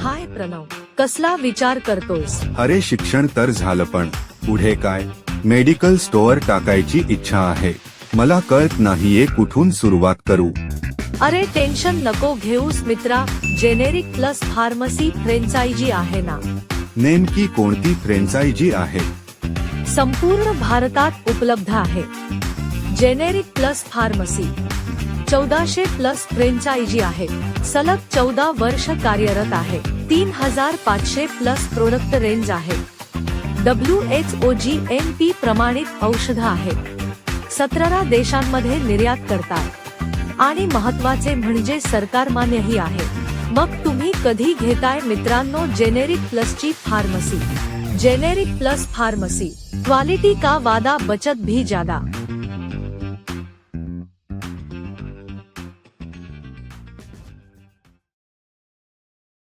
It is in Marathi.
हाय प्रणव, कसला विचार करतोस? अरे शिक्षण तर झालं, पण पुढे काय? मेडिकल स्टोअर टाकायची इच्छा आहे. मला कळत नाहीये कुठून सुरुवात करू. अरे टेन्शन नको घेऊस मित्रा, जेनेरिक प्लस फार्मसी फ्रेंचायझी आहे ना. नेमकी कोणती फ्रेंचायझी आहे? संपूर्ण भारतात उपलब्ध आहे. Generic plus pharmacy 1400 plus franchisee आहे. सलग 14 वर्ष कार्यरत आहे. 3500 प्लस प्रोडक्ट रेंज आहे. WHO GMP प्रमाणित औषध आहे. 17 देशांमध्ये निर्यात करतात आणि महत्त्वाचे म्हणजे सरकार मान्यही आहे. मग तुम्ही कधी घेताय मित्रांनो जेनेरिक प्लसची pharmacy? Generic plus pharmacy, quality का वादा, बचत भी ज्यादा.